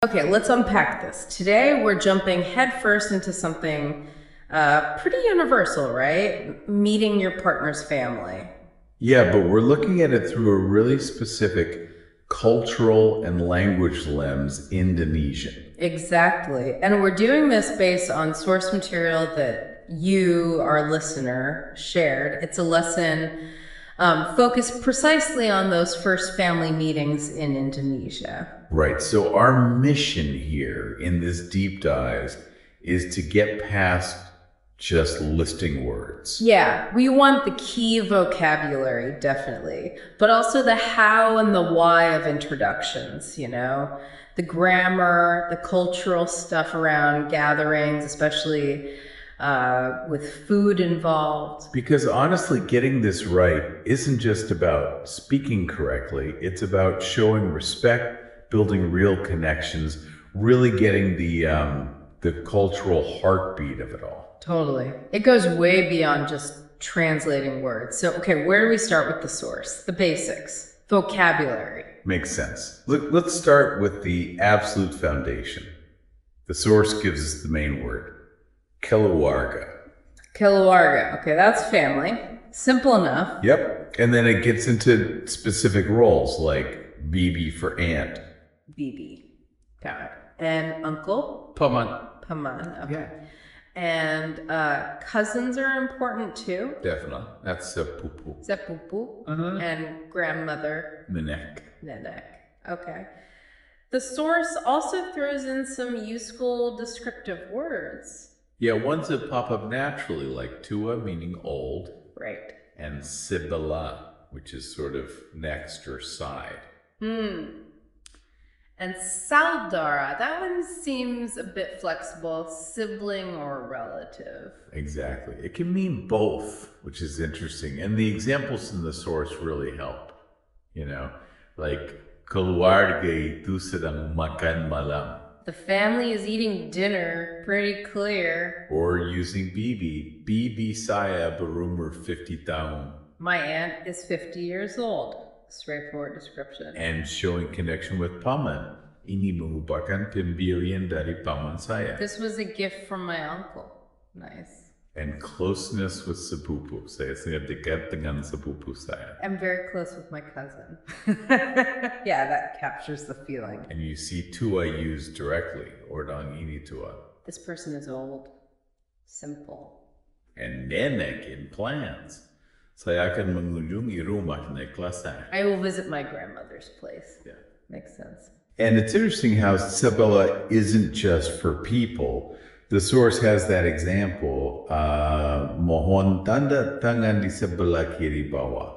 Okay, let's unpack this. Today we're jumping headfirst into something pretty universal, right? Meeting your partner's family. Yeah, but we're looking at it through a really specific cultural and language lens, Indonesian. Exactly. And we're doing this based on source material that you, our listener, shared. It's a lesson focused precisely on those first family meetings in Indonesia. Right. So our mission here in this deep dive is to get past just listing words. Yeah, we want the key vocabulary, definitely, but also the how and the why of introductions, the grammar, the cultural stuff around gatherings, especially with food involved. Because honestly, getting this right isn't just about speaking correctly, it's about showing respect, building real connections, really getting the cultural heartbeat of it all. Totally. It goes way beyond just translating words. So, okay, where do we start with the source? The basics, vocabulary. Makes sense. Let's start with the absolute foundation. The source gives us the main word, keluarga. Keluarga. Okay, that's family. Simple enough. Yep. And then it gets into specific roles like bibi for aunt. Bibi. Got it. And uncle? Paman. Paman. Okay. Yeah. And cousins are important too. Definitely. That's sepupu. Sepupu. And grandmother. Nenek. Nenek. Okay. The source also throws in some useful descriptive words. Yeah, ones that pop up naturally, like tua, meaning old. Right. And sibala, which is sort of next or side. And saudara, that one seems a bit flexible, sibling or relative. Exactly. It can mean both, which is interesting. And the examples in the source really help. Like keluarga itu sedang makan malam. The family is eating dinner, pretty clear. Or using bibi saya berumur 50 tahun. My aunt is 50 years old. Straightforward description. And showing connection with paman. Ini merupakan pemberian dari paman saya. This was a gift from my uncle. Nice. And closeness with sepupu. Saya sangat dekat dengan sepupu saya. I'm very close with my cousin. Yeah, that captures the feeling. And you see tua used directly. Ordang ini tua. This person is old. Simple. And nenek in plans. Saya akan mengunjungi rumah nenek kelas saya. I will visit my grandmother's place. Yeah. Makes sense. And it's interesting how sabella isn't just for people. The source has that example. Mohon tanda tangan di sebelah kiri bawah.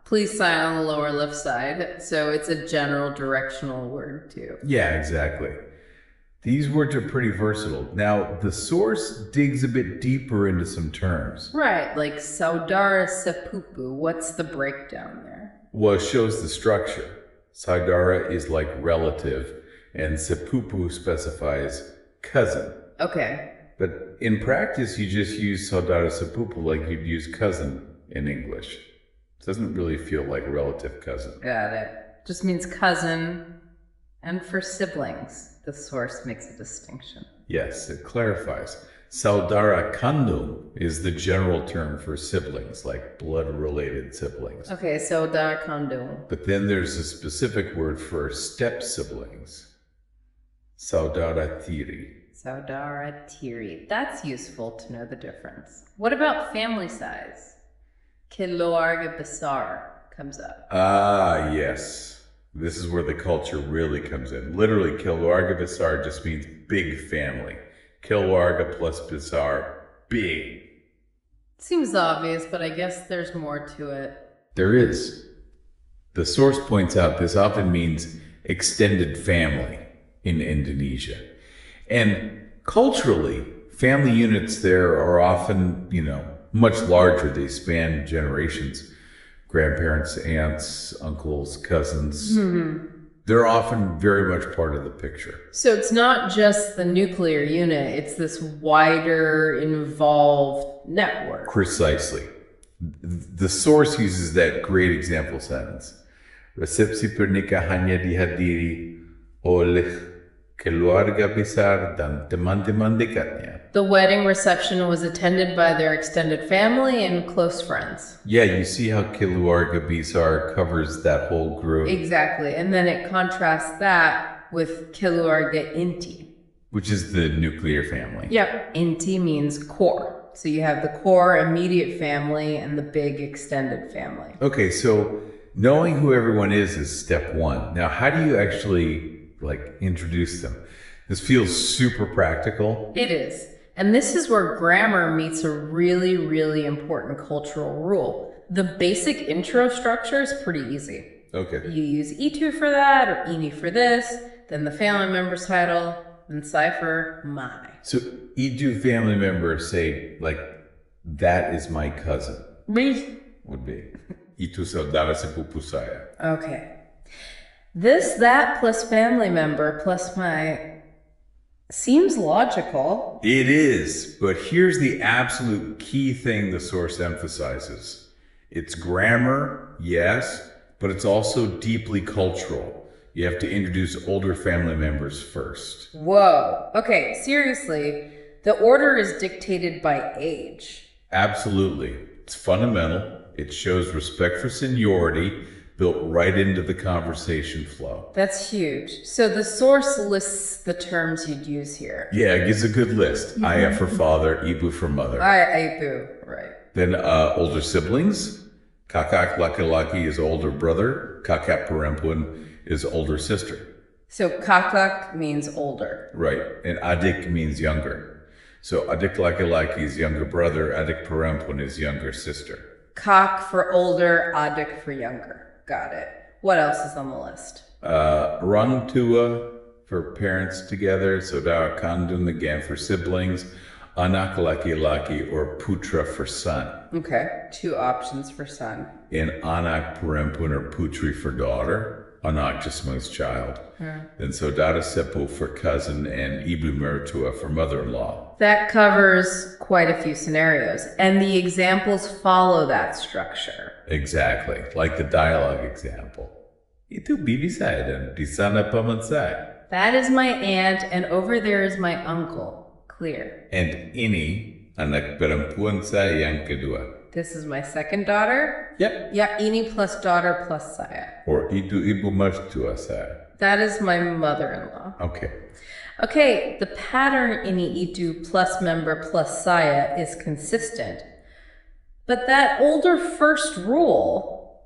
Please sign on the lower left side. So it's a general directional word too. Yeah, exactly. These words are pretty versatile. Now, the source digs a bit deeper into some terms. Right, like saudara sepupu. What's the breakdown there? Well, it shows the structure. Saudara is like relative, and sepupu specifies cousin. Okay. But in practice, you just use saudara sepupu like you'd use cousin in English. It doesn't really feel like relative cousin. Got it. Just means cousin. And for siblings, the source makes a distinction. Yes, it clarifies. Saudara kandung is the general term for siblings, like blood-related siblings. Okay, saudara kandung. But then there's a specific word for step-siblings. Saudara tiri. Saudara tiri. That's useful to know the difference. What about family size? Keluarga besar comes up. Ah, yes. This is where the culture really comes in. Literally, keluarga besar just means big family. Keluarga plus besar, big. Seems obvious, but I guess there's more to it. There is. The source points out this often means extended family in Indonesia. And culturally, family units there are often, much larger. They span generations. Grandparents, aunts, uncles, cousins. They're often very much part of the picture. So it's not just the nuclear unit, it's this wider, involved network. Precisely. The source uses that great example sentence. Resepsi pernikahannya dihadiri oleh keluarga besar dan teman-teman dekatnya. The wedding reception was attended by their extended family and close friends. Yeah, you see how keluarga besar covers that whole group. Exactly. And then it contrasts that with keluarga inti. Which is the nuclear family. Yep. Inti means core. So you have the core immediate family and the big extended family. Okay, so knowing who everyone is step one. Now, how do you actually introduce them? This feels super practical. It is. And this is where grammar meets a really, really important cultural rule. The basic intro structure is pretty easy. Okay. You use itu for that or ini for this, then the family member's title, then cipher my. So itu family members say, that is my cousin. Me? Would be. Itu saudara sepupu saya. Okay. This, that, plus family member, plus my seems logical. It is, but here's the absolute key thing the source emphasizes. It's grammar, yes, but it's also deeply cultural. You have to introduce older family members first. Whoa. Okay, seriously, the order is dictated by age. Absolutely. It's fundamental. It shows respect for seniority, built right into the conversation flow. That's huge. So the source lists the terms you'd use here. Yeah, it gives a good list. Ayah for father, ibu for mother. Ibu, right. Then older siblings. Kakak laki-laki is older brother. Kakak perempuan is older sister. So kakak means older. Right. And adik means younger. So adik laki-laki is younger brother. Adik perempuan is younger sister. Kak for older, adik for younger. Got it. What else is on the list? Orang tua for parents together. Saudara kandung again for siblings. Anak laki-laki or putra for son. Okay, 2 options for son. And anak perempuan or putri for daughter. Anak just means child. Then saudara sepupu for cousin and ibu mertua for mother-in-law. That covers quite a few scenarios, and the examples follow that structure. Exactly, like the dialogue example. Itu bibi saya dan di sana paman saya. That is my aunt, and over there is my uncle. Clear. And ini anak perempuan saya yang kedua. This is my second daughter? Yep. Yeah, ini plus daughter plus saya. Or itu ibu mertua saya. That is my mother-in-law. Okay. Okay, the pattern ini itu plus member plus saya is consistent. But that older first rule,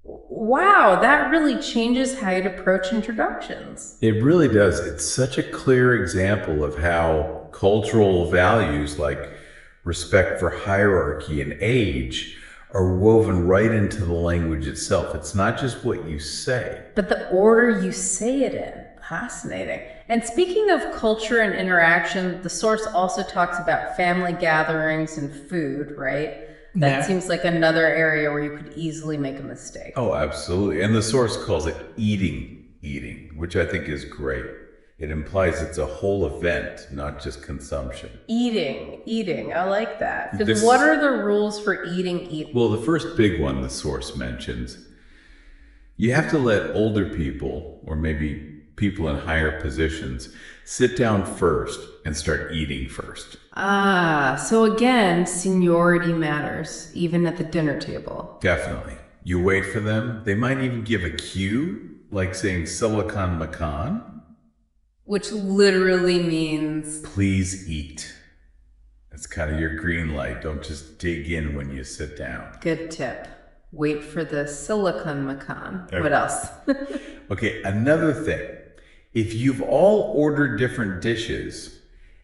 wow, that really changes how you'd approach introductions. It really does. It's such a clear example of how cultural values like respect for hierarchy and age are woven right into the language itself. It's not just what you say, but the order you say it in. Fascinating. And speaking of culture and interaction, the source also talks about family gatherings and food, right? That seems like another area where you could easily make a mistake. Oh, absolutely. And the source calls it eating, which I think is great. It implies it's a whole event, not just consumption. Eating. I like that. Because what are the rules for eating? Well, the first big one the source mentions, you have to let older people, or maybe people in higher positions, sit down first and start eating first. So again, seniority matters, even at the dinner table. Definitely. You wait for them. They might even give a cue, like saying silakan makan. Which literally means please eat. That's kind of your green light. Don't just dig in when you sit down. Good tip. Wait for the silicon makan. Okay. What else? Okay, another thing. If you've all ordered different dishes,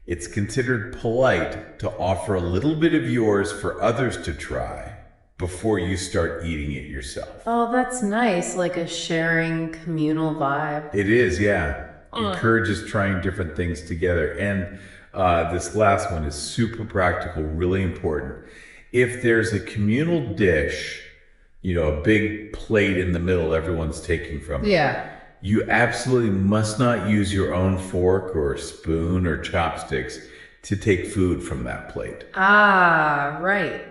it's considered polite to offer a little bit of yours for others to try before you start eating it yourself. Oh, that's nice. Like a sharing communal vibe. It is, yeah. Encourages trying different things together. And this last one is super practical, really important. If there's a communal dish, a big plate in the middle everyone's taking from. Yeah. You absolutely must not use your own fork or spoon or chopsticks to take food from that plate. Right.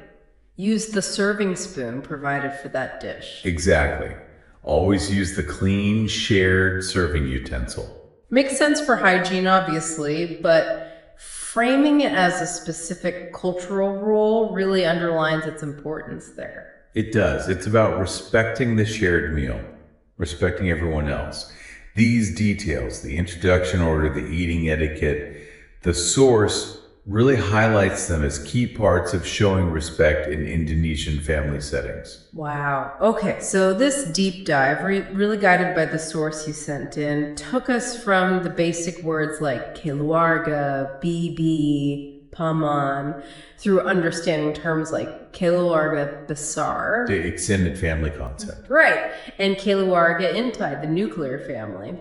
Use the serving spoon provided for that dish. Exactly. Always use the clean, shared serving utensil. Makes sense for hygiene, obviously, but framing it as a specific cultural rule really underlines its importance there. It does. It's about respecting the shared meal, respecting everyone else. These details, the introduction order, the eating etiquette, the source, really highlights them as key parts of showing respect in Indonesian family settings. Wow. Okay, so this deep dive, really guided by the source you sent in, took us from the basic words like keluarga, bibi, paman, through understanding terms like keluarga besar. The extended family concept. Right, and keluarga inti, the nuclear family.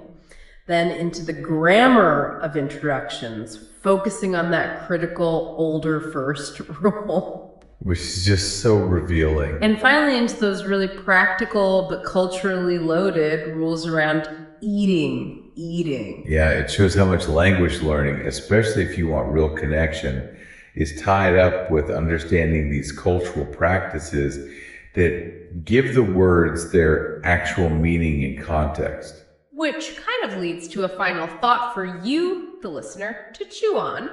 Then into the grammar of introductions, focusing on that critical older first rule. Which is just so revealing. And finally into those really practical but culturally loaded rules around eating. Yeah, it shows how much language learning, especially if you want real connection, is tied up with understanding these cultural practices that give the words their actual meaning and context. Which kind of leads to a final thought for you, the listener, to chew on.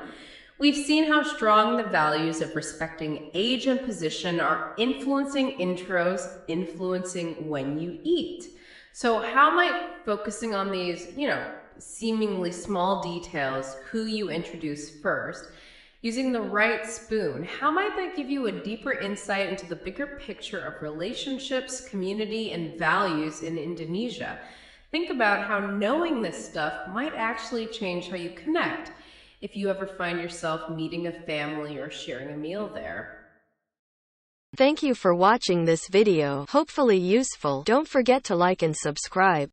We've seen how strong the values of respecting age and position are influencing intros, influencing when you eat. So how might focusing on these, seemingly small details, who you introduce first, using the right spoon, how might that give you a deeper insight into the bigger picture of relationships, community, and values in Indonesia? Think about how knowing this stuff might actually change how you connect if you ever find yourself meeting a family or sharing a meal there. Thank you for watching this video. Hopefully useful. Don't forget to like and subscribe.